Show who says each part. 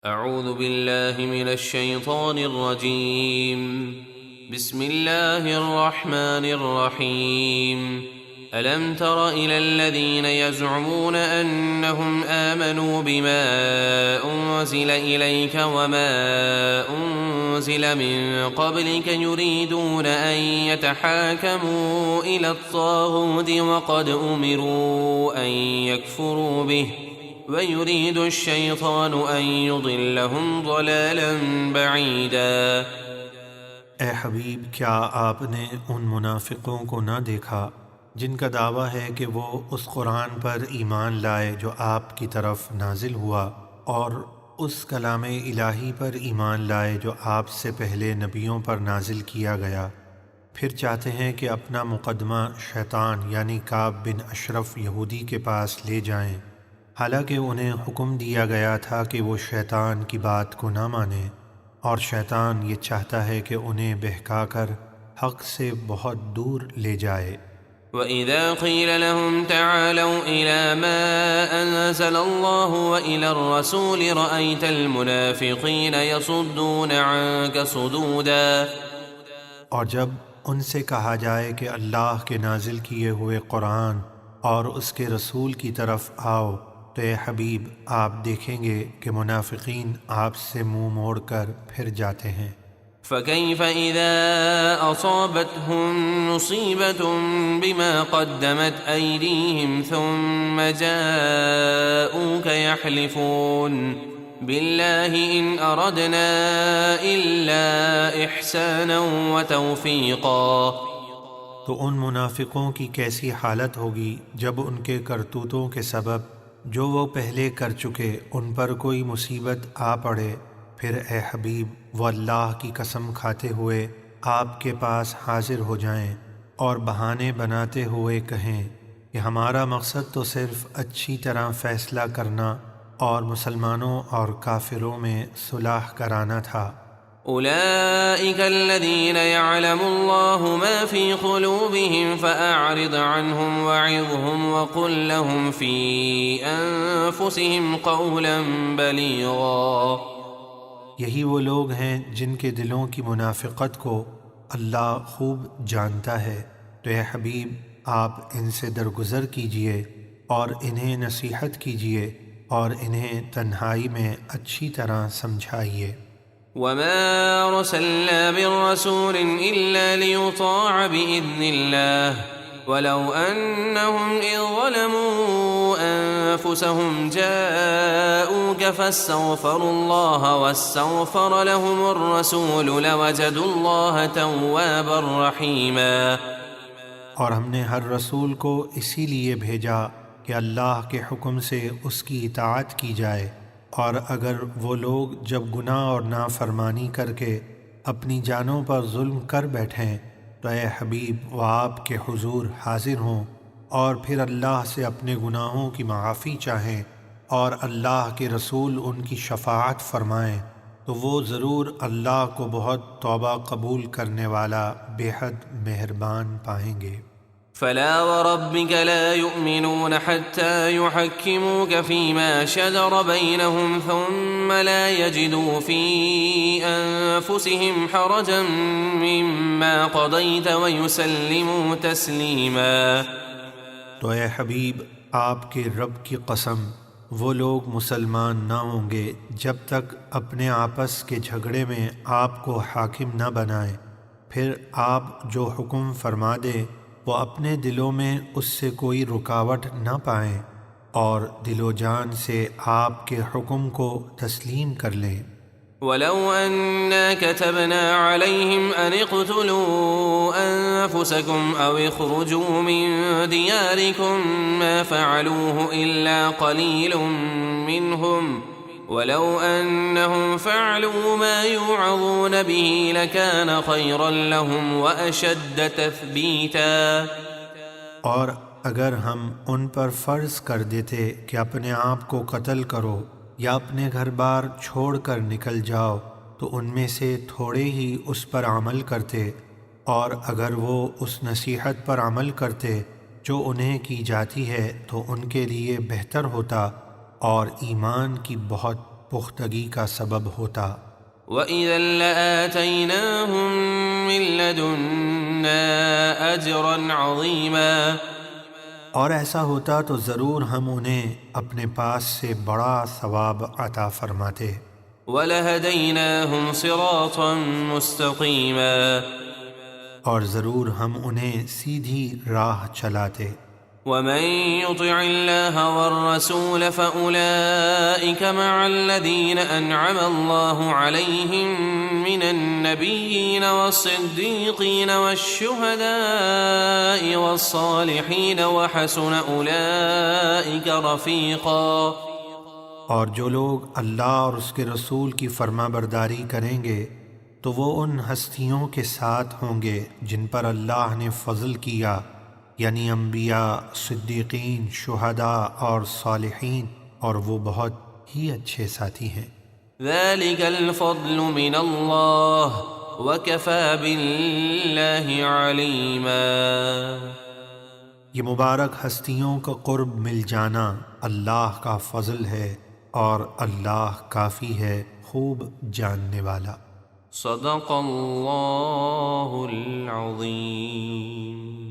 Speaker 1: اعوذ باللہ من الشیطان الرجیم بسم اللہ الرحمن الرحیم ألم تر إلى الذين يزعمون أنهم آمنوا بما أنزل إليك وما أنزل من قبلك يريدون أن يتحاكموا إلى الطاغوت وقد أمروا أن يكفروا به ويريد الشيطان أن يضلهم ضلالا بعيدا۔
Speaker 2: اے حبیب، کیا آپ نے ان منافقوں کو نہ دیکھا جن کا دعویٰ ہے کہ وہ اس قرآن پر ایمان لائے جو آپ کی طرف نازل ہوا، اور اس کلام الہی پر ایمان لائے جو آپ سے پہلے نبیوں پر نازل کیا گیا، پھر چاہتے ہیں کہ اپنا مقدمہ شیطان یعنی کعب بن اشرف یہودی کے پاس لے جائیں، حالانکہ انہیں حکم دیا گیا تھا کہ وہ شیطان کی بات کو نہ مانیں، اور شیطان یہ چاہتا ہے کہ انہیں بہکا کر حق سے بہت دور لے جائے۔
Speaker 1: وَإِذَا قِيلَ لَهُمْ تَعَالَوْا إِلَى مَا أَنزَلَ اللَّهُ وَإِلَى الرَّسُولِ رَأَيْتَ الْمُنَافِقِينَ يَصُدُّونَ عَنكَ صُدُودًا۔
Speaker 2: اور جب ان سے کہا جائے کہ اللہ کے نازل کیے ہوئے قرآن اور اس کے رسول کی طرف آؤ، تو اے حبیب آپ دیکھیں گے کہ منافقین آپ سے منہ موڑ کر پھر جاتے ہیں۔
Speaker 1: فَكَيْفَ إِذَا أَصَابَتْهُم مُّصِيبَةٌ بِمَا قَدَّمَتْ أَيْدِيهِمْ ثُمَّ جَاءُوكَ يَحْلِفُونَ بِاللَّهِ إِنْ أَرَدْنَا إِلَّا إِحْسَانًا وَتَوْفِيقًا۔
Speaker 2: تو ان منافقوں کی کیسی حالت ہوگی جب ان کے کرتوتوں کے سبب جو وہ پہلے کر چکے ان پر کوئی مصیبت آ پڑے، پھر اے حبیب وہ اللہ کی قسم کھاتے ہوئے آپ کے پاس حاضر ہو جائیں اور بہانے بناتے ہوئے کہیں کہ ہمارا مقصد تو صرف اچھی طرح فیصلہ کرنا اور مسلمانوں اور کافروں میں صلح کرانا تھا۔
Speaker 1: أولئك الذين يعلم الله ما في قلوبهم فأعرض عنهم وعظهم وقل لهم في أنفسهم قولا بليغا۔
Speaker 2: یہی وہ لوگ ہیں جن کے دلوں کی منافقت کو اللہ خوب جانتا ہے، تو اے حبیب آپ ان سے درگزر کیجئے اور انہیں نصیحت کیجئے اور انہیں تنہائی میں اچھی طرح سمجھائیے۔
Speaker 1: وما أرسلنا من رسول إلا ليطاع بإذن الله ولو أنهم إذ ظلموا أنفسهم جاءوك فاستغفروا الله واستغفر لهم الرسول لوجدوا الله توابا رحيما۔
Speaker 2: اور ہم نے ہر رسول کو اسی لیے بھیجا کہ اللہ کے حکم سے اس کی اطاعت کی جائے، اور اگر وہ لوگ جب گناہ اور نافرمانی کر کے اپنی جانوں پر ظلم کر بیٹھیں تو اے حبیب وہ آپ کے حضور حاضر ہوں اور پھر اللہ سے اپنے گناہوں کی معافی چاہیں اور اللہ کے رسول ان کی شفاعت فرمائیں، تو وہ ضرور اللہ کو بہت توبہ قبول کرنے والا بے حد مہربان پائیں گے۔
Speaker 1: فلا وربك لا يؤمنون حتى يحكموك فيما شجر بينهم ثم لا يجدوا في أنفسهم حرجا مما قضيت ويسلموا تسليما۔
Speaker 2: تو اے حبیب آپ کے رب کی قسم وہ لوگ مسلمان نہ ہوں گے جب تک اپنے آپس کے جھگڑے میں آپ کو حاکم نہ بنائیں، پھر آپ جو حکم فرما دیں وہ اپنے دلوں میں اس سے کوئی رکاوٹ نہ پائیں اور دل و جان سے آپ کے حکم کو تسلیم کر لیں۔
Speaker 1: وَلَوْ أَنَّا كَتَبْنَا عَلَيْهِمْ أَنِ اقْتُلُوا أَنفُسَكُمْ أَوْ اخْرُجُوا مِنْ دِيَارِكُمْ مَا فَعَلُوهُ إِلَّا قَلِيلٌ مِّنْهُمْ وَلَوْ أَنَّهُمْ فَعَلُوا مَا يُوعَظُونَ بِهِ لَكَانَ خَيْرًا لَهُمْ وَأَشَدَّ تَثْبِيتًا۔
Speaker 2: اور اگر ہم ان پر فرض کر دیتے کہ اپنے آپ کو قتل کرو یا اپنے گھر بار چھوڑ کر نکل جاؤ تو ان میں سے تھوڑے ہی اس پر عمل کرتے، اور اگر وہ اس نصیحت پر عمل کرتے جو انہیں کی جاتی ہے تو ان کے لیے بہتر ہوتا اور ایمان کی بہت پختگی کا سبب ہوتا۔
Speaker 1: وَإِذًا لَآتَيْنَاهُم مِّن لَّدُنَّا أَجْرًا عَظِيمًا،
Speaker 2: اور ایسا ہوتا تو ضرور ہم انہیں اپنے پاس سے بڑا ثواب عطا فرماتے۔
Speaker 1: وَلَهَدَيْنَاهُمْ صِرَاطًا مُّسْتَقِيمًا،
Speaker 2: اور ضرور ہم انہیں سیدھی راہ چلاتے۔
Speaker 1: وَمَن يُطِعِ اللَّهَ وَالرَّسُولَ فَأُولَٰئِكَ مَعَ الَّذِينَ أَنْعَمَ اللَّهُ عَلَيْهِم مِّنَ النَّبِيِّينَ وَالصِّدِّيقِينَ وَالشُّهَدَاءِ وَالصَّالِحِينَ وَحَسُنَ أُولَٰئِكَ رَفِيقًا۔
Speaker 2: اور جو لوگ اللہ اور اس کے رسول کی فرما برداری کریں گے تو وہ ان ہستیوں کے ساتھ ہوں گے جن پر اللہ نے فضل کیا، یعنی انبیاء، صدیقین، شہداء اور صالحین، اور وہ بہت ہی اچھے ساتھی ہیں۔
Speaker 1: ذَلِكَ الْفَضْلُ مِنَ اللَّهِ وَكَفَى بِاللَّهِ عَلِيمًا۔
Speaker 2: یہ مبارک ہستیوں کا قرب مل جانا اللہ کا فضل ہے، اور اللہ کافی ہے خوب جاننے والا۔
Speaker 1: صدق اللہ العظیم۔